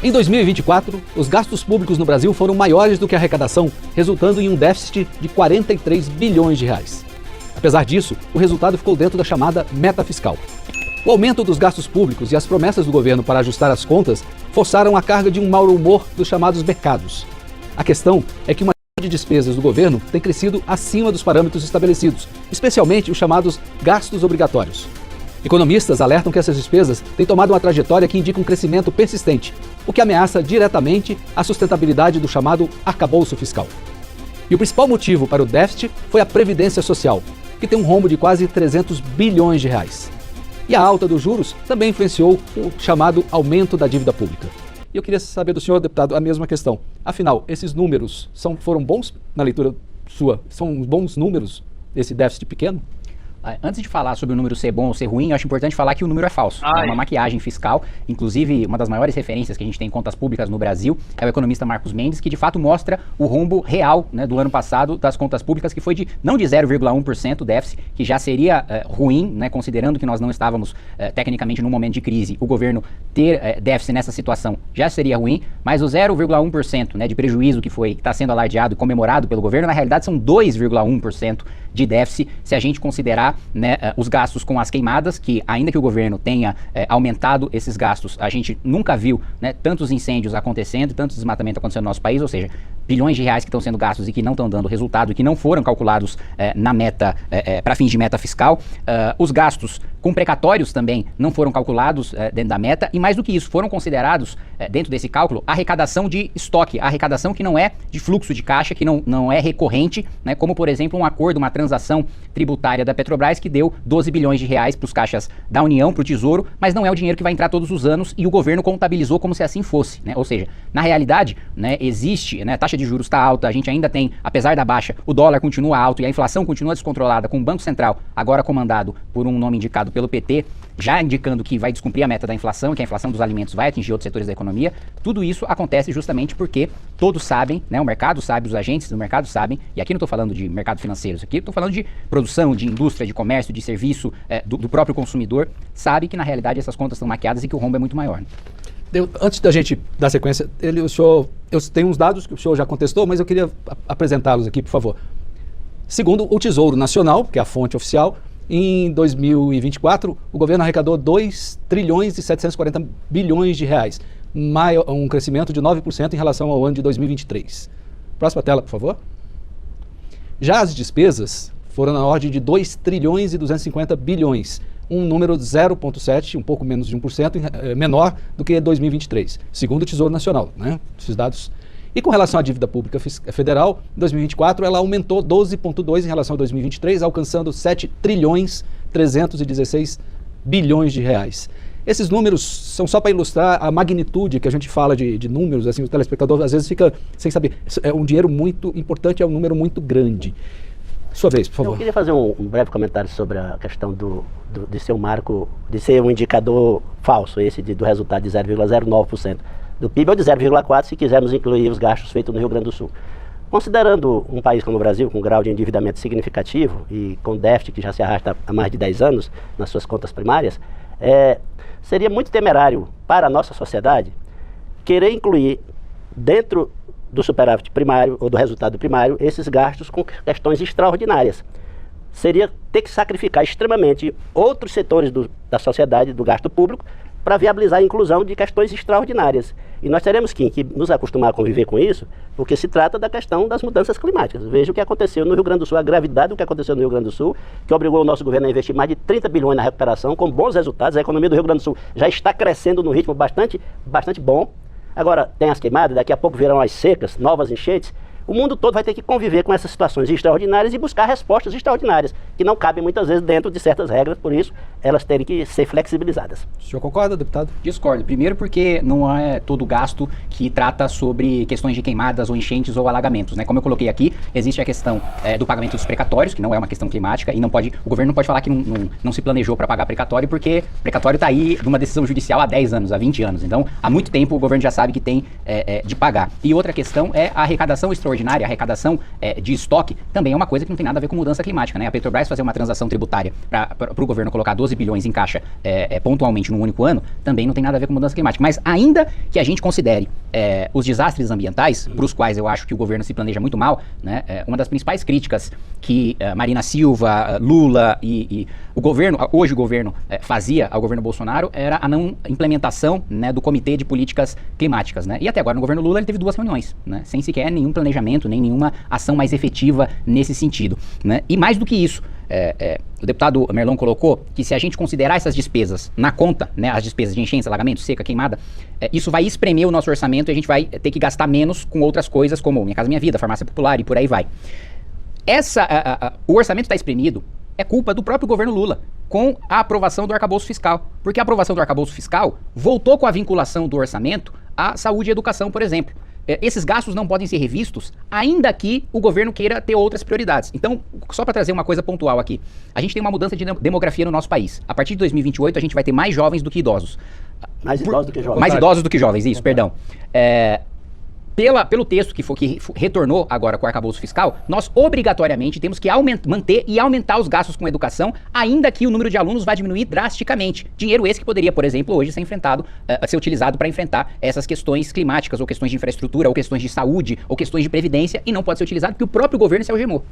Em 2024, os gastos públicos no Brasil foram maiores do que a arrecadação, resultando em um déficit de 43 bilhões de reais. Apesar disso, o resultado ficou dentro da chamada meta fiscal. O aumento dos gastos públicos e as promessas do governo para ajustar as contas forçaram a carga de um mau humor dos chamados mercados. A questão é que uma série de despesas do governo tem crescido acima dos parâmetros estabelecidos, especialmente os chamados gastos obrigatórios. Economistas alertam que essas despesas têm tomado uma trajetória que indica um crescimento persistente, o que ameaça diretamente a sustentabilidade do chamado arcabouço fiscal. E o principal motivo para o déficit foi a Previdência Social, que tem um rombo de quase 300 bilhões de reais. E a alta dos juros também influenciou o chamado aumento da dívida pública. E eu queria saber do senhor, deputado, a mesma questão. Afinal, esses números foram bons na leitura sua? São bons números desse déficit pequeno? Antes de falar sobre o número ser bom ou ser ruim, eu acho importante falar que o número é falso. É uma maquiagem fiscal. Inclusive, uma das maiores referências que a gente tem em contas públicas no Brasil é o economista Marcos Mendes, que de fato mostra o rombo real, né, do ano passado das contas públicas, que foi não de 0,1% déficit, que já seria ruim, né, considerando que nós não estávamos tecnicamente num momento de crise. O governo ter déficit nessa situação já seria ruim, mas o 0,1%, né, de prejuízo que está sendo alardeado e comemorado pelo governo, na realidade são 2,1% de déficit, se a gente considerar, né, os gastos com as queimadas, que ainda que o governo tenha aumentado esses gastos, a gente nunca viu, né, tantos incêndios acontecendo, tanto desmatamento acontecendo no nosso país, ou seja, bilhões de reais que estão sendo gastos e que não estão dando resultado, e que não foram calculados na meta, para fins de meta fiscal. Os gastos com precatórios também não foram calculados dentro da meta, e mais do que isso, foram considerados dentro desse cálculo a arrecadação de estoque, a arrecadação que não é de fluxo de caixa, que não é recorrente, né, como por exemplo um acordo, uma transação tributária da Petrobras que deu 12 bilhões de reais para os caixas da União, para o Tesouro, mas não é o dinheiro que vai entrar todos os anos e o governo contabilizou como se assim fosse, né? Ou seja, na realidade, né, existe, né, a taxa de juros está alta, a gente ainda tem, apesar da baixa, o dólar continua alto e a inflação continua descontrolada, com o Banco Central agora comandado por um nome indicado pelo PT, já indicando que vai descumprir a meta da inflação, que a inflação dos alimentos vai atingir outros setores da economia. Tudo isso acontece justamente porque todos sabem, né, o mercado sabe, os agentes do mercado sabem, e aqui não estou falando de mercado financeiro, aqui estou falando de produção, de indústria, de comércio, de serviço, do próprio consumidor, sabe que na realidade essas contas estão maquiadas e que o rombo é muito maior. Antes da gente dar sequência, eu tenho uns dados que o senhor já contestou, mas eu queria apresentá-los aqui, por favor. Segundo o Tesouro Nacional, que é a fonte oficial, em 2024, o governo arrecadou 2 trilhões e 740 bilhões de reais, um crescimento de 9% em relação ao ano de 2023. Próxima tela, por favor. Já as despesas foram na ordem de 2 trilhões e 250 bilhões, um número 0,7%, um pouco menos de 1%, menor do que 2023, segundo o Tesouro Nacional, né? Esses dados. E com relação à dívida pública federal, em 2024 ela aumentou 12,2% em relação a 2023, alcançando 7 trilhões 316 bilhões de reais. Esses números são só para ilustrar a magnitude que a gente fala de números, assim, o telespectador às vezes fica sem saber. É um dinheiro muito importante, é um número muito grande. Sua vez, por favor. Eu queria fazer um breve comentário sobre a questão de ser um marco, de ser um indicador falso, esse do resultado de 0,09% do PIB, ou de 0,4% se quisermos incluir os gastos feitos no Rio Grande do Sul. Considerando um país como o Brasil, com um grau de endividamento significativo e com déficit que já se arrasta há mais de 10 anos nas suas contas primárias, seria muito temerário para a nossa sociedade querer incluir dentro do superávit primário ou do resultado primário esses gastos com questões extraordinárias. Seria ter que sacrificar extremamente outros setores da sociedade, do gasto público, para viabilizar a inclusão de questões extraordinárias. E nós teremos que nos acostumar a conviver com isso, porque se trata da questão das mudanças climáticas. Veja o que aconteceu no Rio Grande do Sul, a gravidade do que aconteceu no Rio Grande do Sul, que obrigou o nosso governo a investir mais de 30 bilhões na recuperação, com bons resultados. A economia do Rio Grande do Sul já está crescendo num ritmo bastante bom. Agora tem as queimadas, daqui a pouco virão as secas, novas enchentes. O mundo todo vai ter que conviver com essas situações extraordinárias e buscar respostas extraordinárias, que não cabem muitas vezes dentro de certas regras, por isso elas terem que ser flexibilizadas. O senhor concorda, deputado? Discordo. Primeiro porque não é todo gasto que trata sobre questões de queimadas ou enchentes ou alagamentos, né? Como eu coloquei aqui, existe a questão do pagamento dos precatórios, que não é uma questão climática, e o governo não pode falar que não se planejou para pagar precatório, porque precatório está aí de uma decisão judicial há 10 anos, há 20 anos. Então, há muito tempo o governo já sabe que tem de pagar. E outra questão é a arrecadação extraordinária extraordinária, arrecadação de estoque, também é uma coisa que não tem nada a ver com mudança climática, né? A Petrobras fazer uma transação tributária para o governo colocar 12 bilhões em caixa pontualmente num único ano, também não tem nada a ver com mudança climática. Mas ainda que a gente considere os desastres ambientais, para os quais eu acho que o governo se planeja muito mal, né? Uma das principais críticas que Marina Silva, Lula e o governo, hoje o governo fazia ao governo Bolsonaro, era a não implementação, né, do Comitê de Políticas Climáticas, né? E até agora no governo Lula ele teve 2 reuniões, né? Sem sequer nenhum planejamento, nem nenhuma ação mais efetiva nesse sentido, né? E mais do que isso, o deputado Merlon colocou que se a gente considerar essas despesas na conta, né, as despesas de enchentes, alagamento, seca, queimada, isso vai espremer o nosso orçamento e a gente vai ter que gastar menos com outras coisas como Minha Casa Minha Vida, farmácia popular e por aí vai. O orçamento está espremido é culpa do próprio governo Lula, com a aprovação do arcabouço fiscal. Porque a aprovação do arcabouço fiscal voltou com a vinculação do orçamento à saúde e educação, por exemplo. Esses gastos não podem ser revistos, ainda que o governo queira ter outras prioridades. Então, só para trazer uma coisa pontual aqui, a gente tem uma mudança de demografia no nosso país. A partir de 2028, a gente vai ter mais jovens do que idosos. Mais idosos do que jovens. Mais idosos do que jovens, isso, perdão. Pelo texto que retornou agora com o arcabouço fiscal, nós obrigatoriamente temos que manter e aumentar os gastos com educação, ainda que o número de alunos vá diminuir drasticamente. Dinheiro esse que poderia, por exemplo, hoje ser utilizado para enfrentar essas questões climáticas, ou questões de infraestrutura, ou questões de saúde, ou questões de previdência, e não pode ser utilizado porque o próprio governo se algemou.